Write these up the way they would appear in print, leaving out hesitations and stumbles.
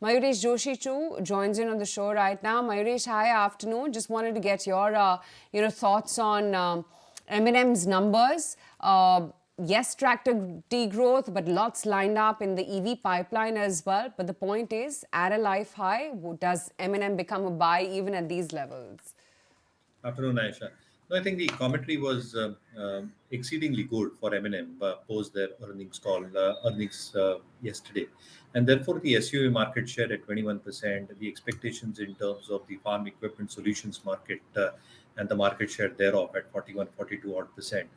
Mayuresh Joshi too joins in on the show right now. Mayuresh, hi, afternoon. Just wanted to get your thoughts on M&M's numbers. Yes, tractor degrowth, but lots lined up in the EV pipeline as well. But the point is, at a life high, does M&M become a buy even at these levels? Afternoon, Aisha. No, I think the commentary was exceedingly good for M&M post their earnings yesterday, and therefore the SUV market share at 21%, the expectations in terms of the farm equipment solutions market and the market share thereof at 41, 42 odd percent,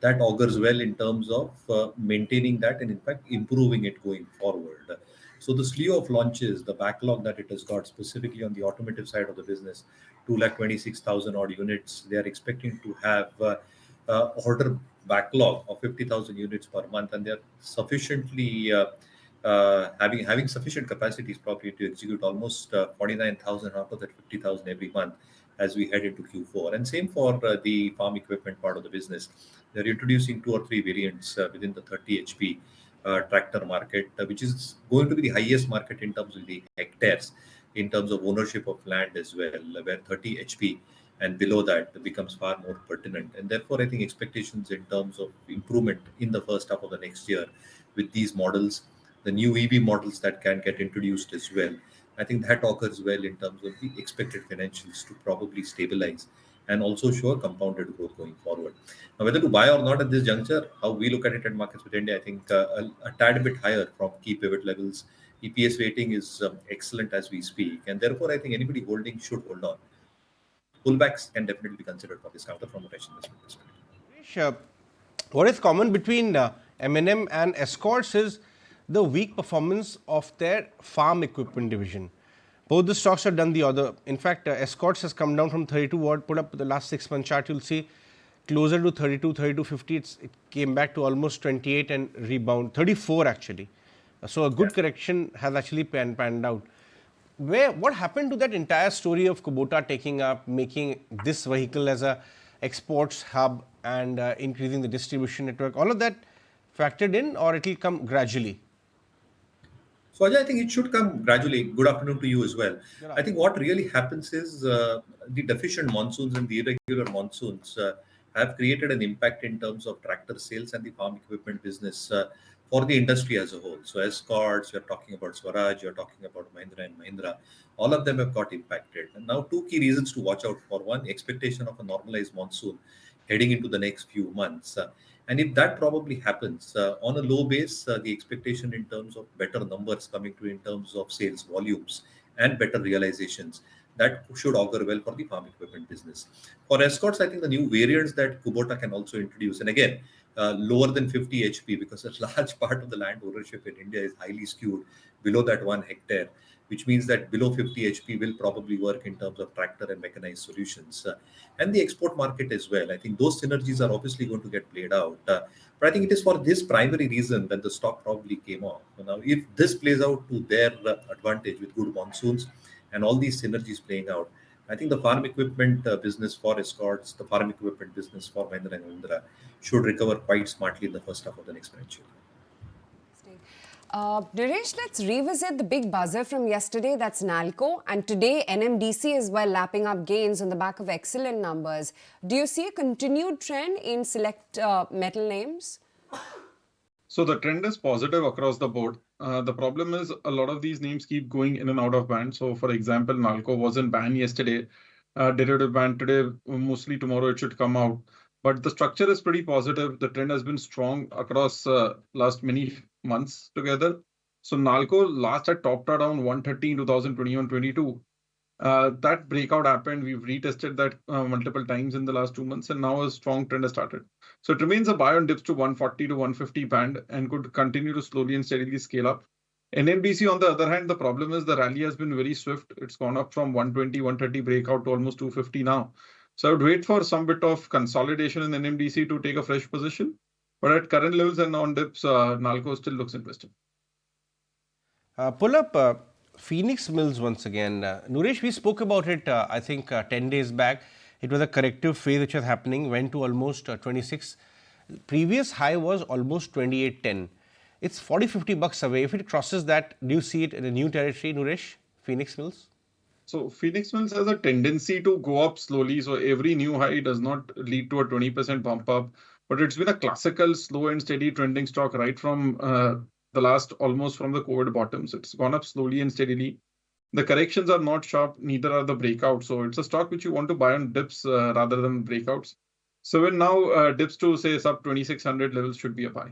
that augurs well in terms of maintaining that and in fact improving it going forward. So the slew of launches, the backlog that it has got specifically on the automotive side of the business, 226,000 odd units. They are expecting to have order backlog of 50,000 units per month, and they are sufficiently having sufficient capacities probably to execute almost 49,000 out of that 50,000 every month as we head into Q4. And same for the farm equipment part of the business. They're introducing two or three variants within the 30 HP tractor market, which is going to be the highest market in terms of the hectares, in terms of ownership of land as well, where 30 HP and below that becomes far more pertinent. And therefore, I think expectations in terms of improvement in the first half of the next year with these models, the new EV models that can get introduced as well, I think that occurs well in terms of the expected financials to probably stabilize and also show a compounded growth going forward. Now, whether to buy or not at this juncture, how we look at it at Markets with India, I think a tad bit higher from key pivot levels. EPS rating is excellent as we speak, and therefore I think anybody holding should hold on. Pullbacks can definitely be considered for this counter from a fresh investment perspective. Suresh, what is common between M&M and Escorts is the weak performance of their farm equipment division. Both the stocks have done the other. In fact, Escorts has come down from 32 what put up the last 6 month chart. You'll see closer to 32, 32.50. It came back to almost 28 and rebound 34 actually. So a good correction has actually panned out. What happened to that entire story of Kubota taking up, making this vehicle as a exports hub and increasing the distribution network? All of that factored in, or it will come gradually? So Ajay, I think it should come gradually. Good afternoon to you as well. Good I think what really happens is the deficient monsoons and the irregular monsoons have created an impact in terms of tractor sales and the farm equipment business for the industry as a whole. So Escorts, you're talking about Swaraj, you're talking about Mahindra and Mahindra, all of them have got impacted. And now two key reasons to watch out for. One, expectation of a normalized monsoon heading into the next few months. And if that probably happens on a low base, the expectation in terms of better numbers coming to in terms of sales volumes and better realizations, that should augur well for the farm equipment business. For Escorts, I think the new variants that Kubota can also introduce, and again, lower than 50 HP, because a large part of the land ownership in India is highly skewed below that 1 hectare, which means that below 50 HP will probably work in terms of tractor and mechanized solutions. And the export market as well. I think those synergies are obviously going to get played out. But I think it is for this primary reason that the stock probably came off. So now, if this plays out to their advantage with good monsoons and all these synergies playing out, I think the farm equipment business for Escorts, the farm equipment business for Mahindra and Mahindra should recover quite smartly in the first half of the next financial year. Naresh, let's revisit the big buzzer from yesterday, that's Nalco. And today, NMDC is well lapping up gains on the back of excellent numbers. Do you see a continued trend in select metal names? So the trend is positive across the board. The problem is a lot of these names keep going in and out of band. So for example, Nalco was in ban yesterday, derivative ban today, mostly tomorrow it should come out. But the structure is pretty positive. The trend has been strong across last many months together. So Nalco last had topped around 130 in 2021-22. That breakout happened. We've retested that multiple times in the last 2 months, and now a strong trend has started. So it remains a buy on dips to 140 to 150 band and could continue to slowly and steadily scale up. NMDC, on the other hand, the problem is the rally has been very swift. It's gone up from 120, 130 breakout to almost 250 now. So I would wait for some bit of consolidation in NMDC to take a fresh position. But at current levels and on dips, Nalco still looks interesting. Pull up Phoenix Mills once again. Naresh, we spoke about it, I think 10 days back. It was a corrective phase which was happening, went to almost 26. Previous high was almost 28.10. It's 40-50 bucks away. If it crosses that, do you see it in a new territory, Nuresh? Phoenix Mills? So Phoenix Mills has a tendency to go up slowly. So every new high does not lead to a 20% bump up, but it's been a classical slow and steady trending stock right from the last almost from the COVID bottoms. It's gone up slowly and steadily. The corrections are not sharp, neither are the breakouts. So it's a stock which you want to buy on dips rather than breakouts. So when now dips to say sub 2600 levels should be a buy.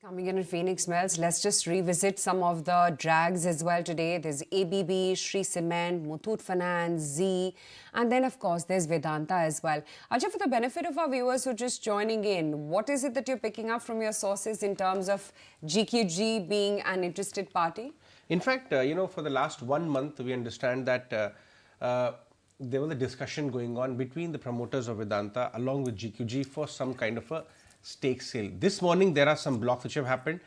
Coming in at Phoenix Mills, let's just revisit some of the drags as well today. There's ABB, Shree Cement, Muthoot Finance, Z, and then of course there's Vedanta as well. Ajay, for the benefit of our viewers who are just joining in, what is it that you're picking up from your sources in terms of GQG being an interested party? In fact, for the last 1 month, we understand that there was a discussion going on between the promoters of Vedanta along with GQG for some kind of a stake sale. This morning, there are some blocks which have happened.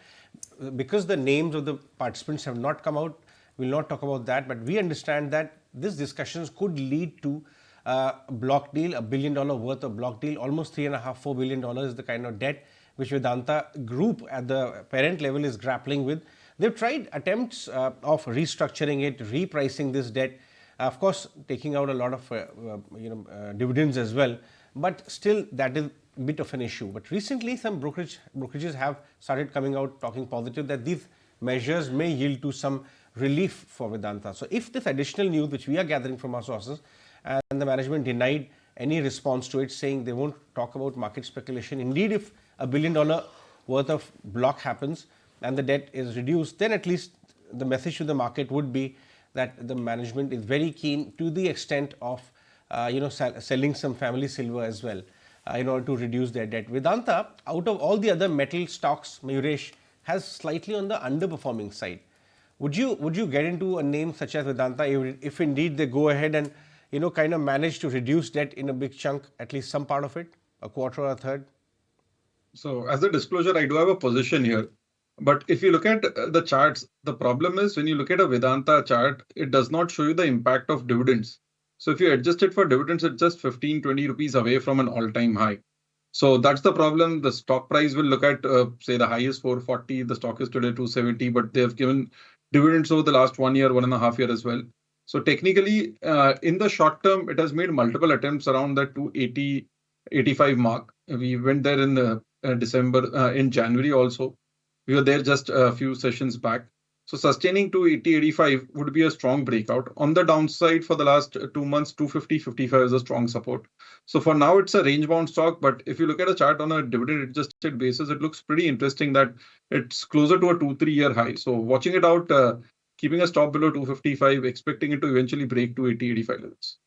Because the names of the participants have not come out, we will not talk about that, but we understand that these discussions could lead to a block deal, $1 billion worth of block deal, almost $3.5–4 billion is the kind of debt which Vedanta Group at the parent level is grappling with. They've tried attempts of restructuring it, repricing this debt, of course taking out a lot of dividends as well, but still that is a bit of an issue. But recently some brokerages have started coming out talking positive that these measures may yield to some relief for Vedanta. So if this additional news which we are gathering from our sources, and the management denied any response to it, saying they won't talk about market speculation. Indeed, if $1 billion worth of block happens and the debt is reduced, then at least the message to the market would be that the management is very keen to the extent of selling some family silver as well in order to reduce their debt. Vedanta, out of all the other metal stocks, Mayuresh, has slightly on the underperforming side. Would you get into a name such as Vedanta if indeed they go ahead and kind of manage to reduce debt in a big chunk, at least some part of it, a quarter or a third? So as a disclosure, I do have a position here. But if you look at the charts, the problem is when you look at a Vedanta chart, it does not show you the impact of dividends. So if you adjust it for dividends, it's just 15–20 rupees away from an all-time high. So that's the problem. The stock price will look at, say, the highest 440. The stock is today 270, but they have given dividends over the last 1 year, 1.5 years as well. So technically, in the short term, it has made multiple attempts around the 280–85 mark. We went there in the December, in January also. We were there just a few sessions back. So sustaining to 80–85 would be a strong breakout. On the downside for the last 2 months, 250–55 is a strong support. So for now, it's a range-bound stock. But if you look at a chart on a dividend-adjusted basis, it looks pretty interesting that it's closer to a 2–3 year high. So watching it out, keeping a stop below 255, expecting it to eventually break to 80–85 levels.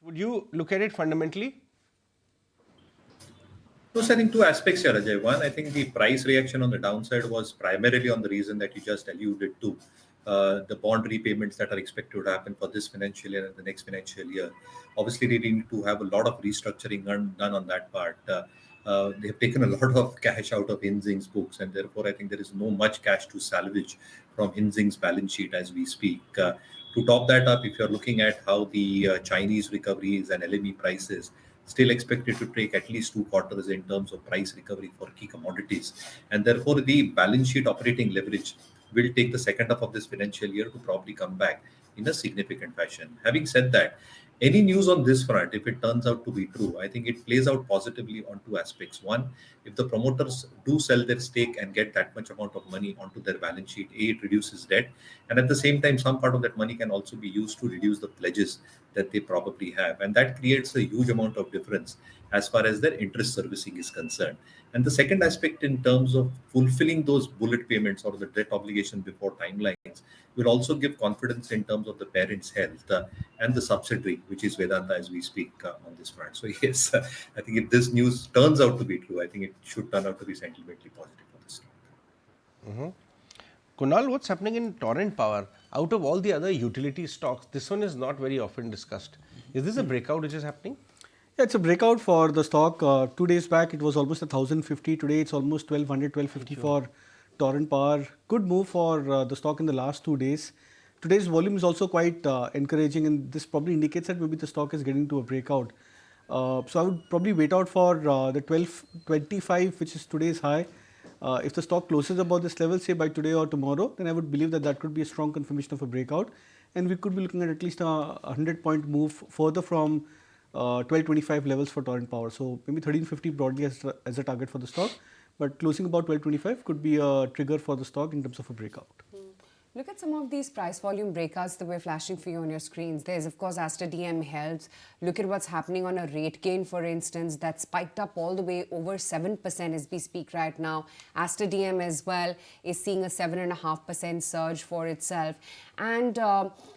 Would you look at it fundamentally? So I think two aspects here, Ajay. One, I think the price reaction on the downside was primarily on the reason that you just alluded to, the bond repayments that are expected to happen for this financial year and the next financial year. Obviously, they need to have a lot of restructuring done on that part. They have taken a lot of cash out of Hinzing's books, and therefore I think there is no much cash to salvage from Hinzing's balance sheet as we speak. To top that up, if you're looking at how the Chinese recoveries and LME prices still expected to take at least 2 quarters in terms of price recovery for key commodities. And therefore, the balance sheet operating leverage will take the second half of this financial year to probably come back in a significant fashion. Having said that, any news on this front, if it turns out to be true, I think it plays out positively on 2 aspects. One, if the promoters do sell their stake and get that much amount of money onto their balance sheet, it reduces debt. And at the same time, some part of that money can also be used to reduce the pledges that they probably have. And that creates a huge amount of difference as far as their interest servicing is concerned. And the second aspect in terms of fulfilling those bullet payments or the debt obligation before timelines will also give confidence in terms of the parent's health and the subsidiary, which is Vedanta as we speak on this front. So yes, I think if this news turns out to be true, I think it should turn out to be sentimentally positive for this stock. Kunal, what's happening in Torrent Power? Out of all the other utility stocks, this one is not very often discussed. Is this a breakout which is happening? Yeah, it's a breakout for the stock. 2 days back, it was almost 1,050. Today, it's almost 1,200, 1,250 for Torrent Power. Good move for the stock in the last 2 days. Today's volume is also quite encouraging, and this probably indicates that maybe the stock is getting to a breakout. So I would probably wait out for the 1225, which is today's high. If the stock closes above this level, say by today or tomorrow, then I would believe that that could be a strong confirmation of a breakout, and we could be looking at least a 100-point move further from 1225 levels for Torrent Power. So maybe 1350 broadly as a target for the stock, but closing about 1225 could be a trigger for the stock in terms of a breakout. Look at some of these price volume breakouts that we're flashing for you on your screens. There's, of course, Aster DM helps. Look at what's happening on a rate gain, for instance, that spiked up all the way over 7% as we speak right now. Aster DM as well is seeing a 7.5% surge for itself. And,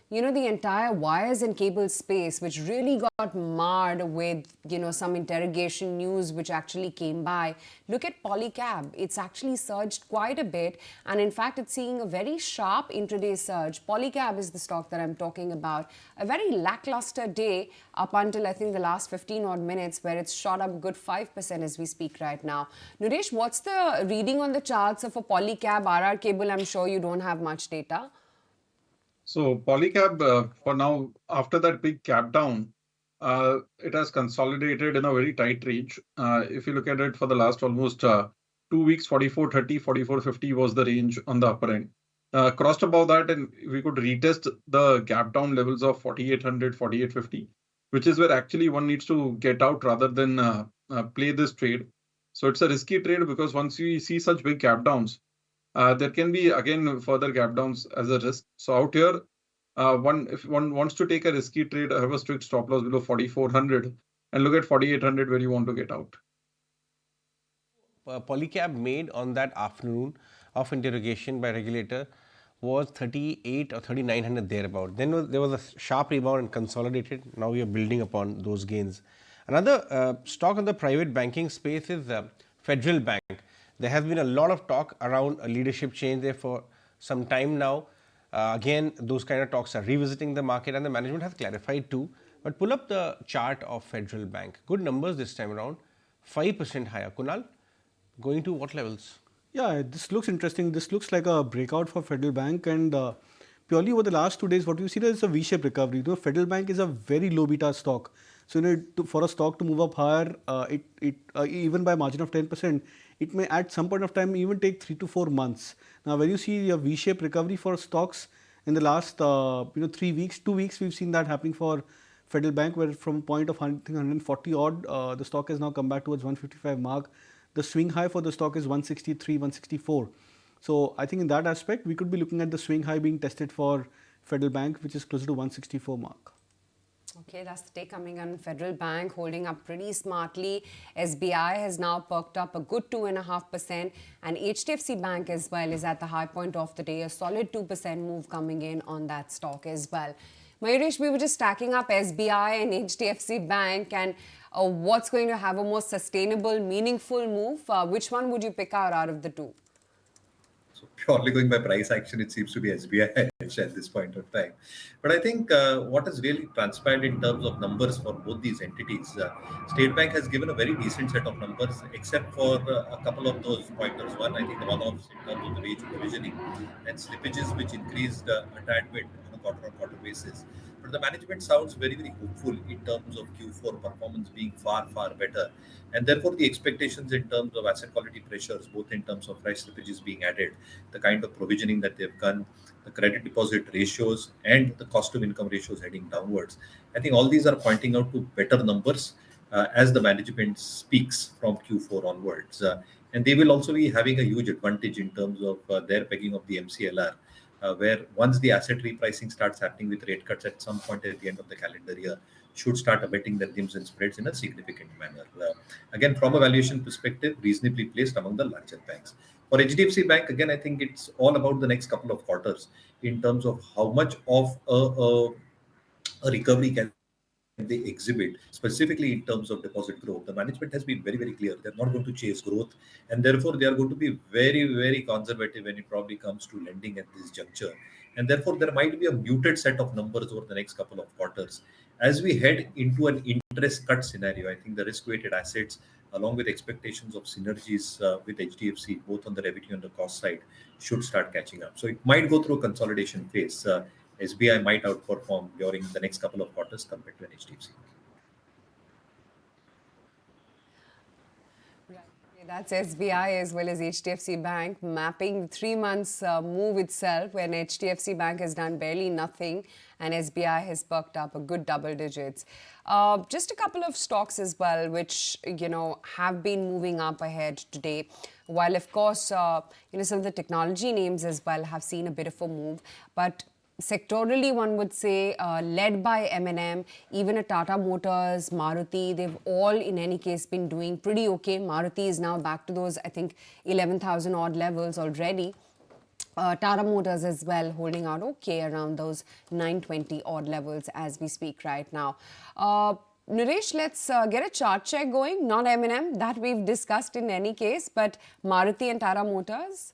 the entire wires and cable space, which really got marred with, some interrogation news which actually came by. Look at Polycab. It's actually surged quite a bit. And in fact, it's seeing a very sharp intraday surge. Polycab is the stock that I'm talking about. A very lackluster day up until, I think, the last 15 odd minutes, where it's shot up a good 5% as we speak right now. Naresh, what's the reading on the charts of a Polycab RR cable? I'm sure you don't have much data. So Polycab, for now, after that big cap down, it has consolidated in a very tight range. If you look at it for the last almost 2 weeks, 44.30, 44.50 was the range on the upper end. Crossed above that, and we could retest the gap down levels of 4800, 48.50, which is where actually one needs to get out rather than play this trade. So it's a risky trade, because once you see such big gap downs, there can be again further gap downs as a risk. So out here, if one wants to take a risky trade, have a strict stop loss below 4400 and look at 4800 where you want to get out. Polycab made on that afternoon of interrogation by regulator was 38 or 3900 thereabout. Then there was a sharp rebound and consolidated. Now we are building upon those gains. Another stock in the private banking space is Federal Bank. There has been a lot of talk around a leadership change there for some time now. Again, those kind of talks are revisiting the market, and the management has clarified too. But pull up the chart of Federal Bank. Good numbers this time around, 5% higher. Kunal, going to what levels? Yeah, this looks interesting. This looks like a breakout for Federal Bank, and purely over the last 2 days, what you see there is a V-shaped recovery. Federal Bank is a very low beta stock. So for a stock to move up higher, even by a margin of 10%, it may at some point of time even take 3 to 4 months. Now, when you see a V-shaped recovery for stocks in the last 3 weeks, 2 weeks, we've seen that happening for Federal Bank, where from a point of 140 odd, the stock has now come back towards 155 mark. The swing high for the stock is 163, 164. So I think in that aspect, we could be looking at the swing high being tested for Federal Bank, which is closer to 164 mark. Okay, that's the take coming on Federal Bank, holding up pretty smartly. SBI has now perked up a good 2.5%, and HDFC Bank as well is at the high point of the day, a solid 2% move coming in on that stock as well. Mayuresh, we were just stacking up SBI and HDFC Bank, and what's going to have a more sustainable, meaningful move? Which one would you pick out of the two? So purely going by price action, it seems to be SBI at this point of time. But I think what has really transpired in terms of numbers for both these entities, State Bank has given a very decent set of numbers, except for a couple of those pointers. One, I think the one-offs in terms of the wage provisioning and slippages, which increased a tad bit on a quarter-on-quarter basis. But the management sounds very, very hopeful in terms of Q4 performance being far, far better. And therefore, the expectations in terms of asset quality pressures, both in terms of fresh slippages being added, the kind of provisioning that they've done, the credit deposit ratios, and the cost to income ratios heading downwards. I think all these are pointing out to better numbers as the management speaks from Q4 onwards. And they will also be having a huge advantage in terms of their pegging of the MCLR. Where once the asset repricing starts happening with rate cuts at some point at the end of the calendar year, should start abetting the NIMs and spreads in a significant manner. Again, from a valuation perspective, reasonably placed among the larger banks. For HDFC Bank, again, I think it's all about the next couple of quarters in terms of how much of a recovery can they exhibit, specifically in terms of deposit growth. The management has been very, very clear. They're not going to chase growth, and therefore they are going to be very, very conservative when it probably comes to lending at this juncture. And therefore, there might be a muted set of numbers over the next couple of quarters. As we head into an interest cut scenario, I think the risk-weighted assets, along with expectations of synergies with HDFC, both on the revenue and the cost side, should start catching up. So it might go through a consolidation phase. SBI might outperform during the next couple of quarters compared to an HDFC. That's SBI as well as HDFC Bank mapping the 3 months move itself, when HDFC Bank has done barely nothing and SBI has perked up a good double digits. Just a couple of stocks as well, which have been moving up ahead today. While of course some of the technology names as well have seen a bit of a move, but sectorally, one would say, led by M&M, even a Tata Motors, Maruti, they've all in any case been doing pretty okay. Maruti is now back to those, I think, 11,000 odd levels already. Tata Motors as well holding out okay around those 920 odd levels as we speak right now. Naresh, let's get a chart check going. Not M&M, that we've discussed in any case, but Maruti and Tata Motors.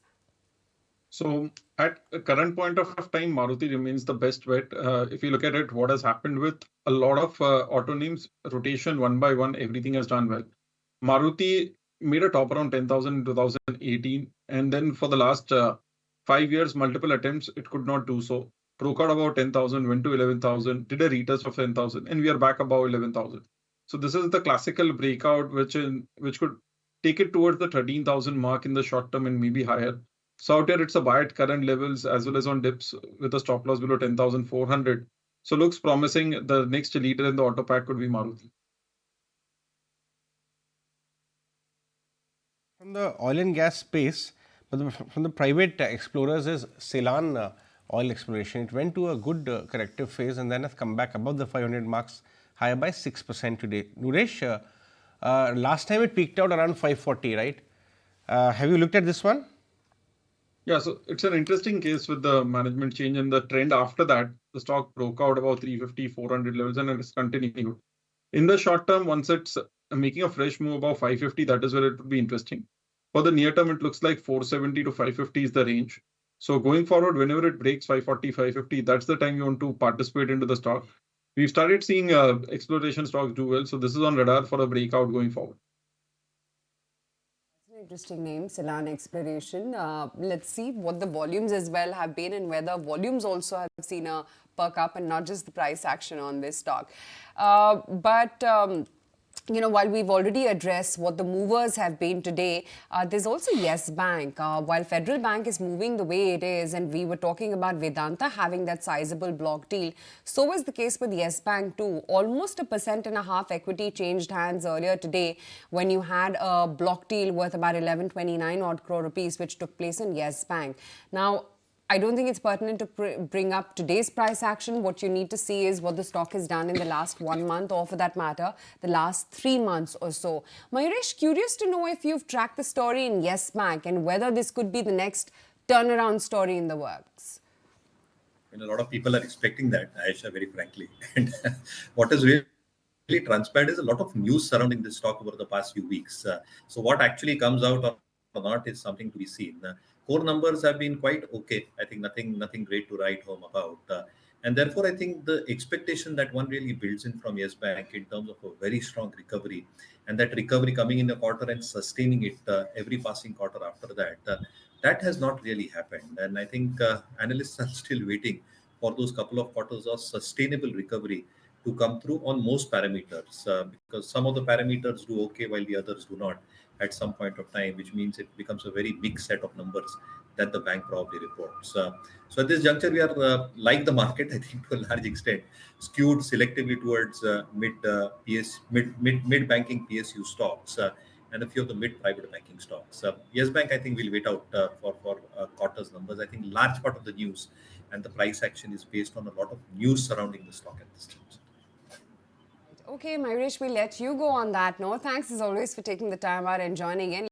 So at a current point of time, Maruti remains the best bet. If you look at it, what has happened with a lot of auto names, rotation one by one, everything has done well. Maruti made a top around 10,000 in 2018. And then for the last 5 years, multiple attempts, it could not do so. Broke out about 10,000, went to 11,000, did a retest of 10,000, and we are back above 11,000. So this is the classical breakout, which could take it towards the 13,000 mark in the short term and maybe higher. So out here, it's a buy at current levels as well as on dips with a stop loss below 10,400. So looks promising. The next leader in the auto pack could be Maruti. From the oil and gas space, but from the private explorers is Ceylon oil exploration. It went to a good corrective phase and then has come back above the 500 marks, higher by 6% today. Nuresh, last time it peaked out around 540, right? Have you looked at this one? Yeah, so it's an interesting case with the management change and the trend after that. The stock broke out about 350, 400 levels and it's continued. In the short term, once it's making a fresh move above 550, that is where it would be interesting. For the near term, it looks like 470 to 550 is the range. So going forward, whenever it breaks 540, 550, that's the time you want to participate into the stock. We've started seeing exploration stocks do well. So this is on radar for a breakout going forward. Interesting name, Ceylon Exploration. Let's see what the volumes as well have been and whether volumes also have seen a perk up and not just the price action on this stock. While we've already addressed what the movers have been today, there's also Yes Bank. While Federal Bank is moving the way it is, and we were talking about Vedanta having that sizable block deal, so was the case with Yes Bank too. Almost 1.5% equity changed hands earlier today when you had a block deal worth about 1129 odd crore rupees, which took place in Yes Bank. Now, I don't think it's pertinent to bring up today's price action. What you need to see is what the stock has done in the last 1 month, or for that matter, the last 3 months or so. Mayuresh, curious to know if you've tracked the story in Yes Bank and whether this could be the next turnaround story in the works. A lot of people are expecting that, Aisha, very frankly. And what is really transparent is a lot of news surrounding this stock over the past few weeks. So what actually comes out or not is something to be seen. Core numbers have been quite okay. I think nothing great to write home about. And therefore, I think the expectation that one really builds in from Yes Bank in terms of a very strong recovery, and that recovery coming in a quarter and sustaining it every passing quarter after that, that has not really happened. And I think analysts are still waiting for those couple of quarters of sustainable recovery to come through on most parameters, because some of the parameters do okay while the others do not at some point of time, which means it becomes a very big set of numbers that the bank probably reports. So at this juncture, we are like the market, I think, to a large extent, skewed selectively towards mid banking PSU stocks and a few of the mid private banking stocks. Yes Bank, I think, will wait out for quarters numbers. I think large part of the news and the price action is based on a lot of news surrounding the stock at this time. Okay, Mayuresh, we'll let you go on that note. Thanks as always for taking the time out and joining in.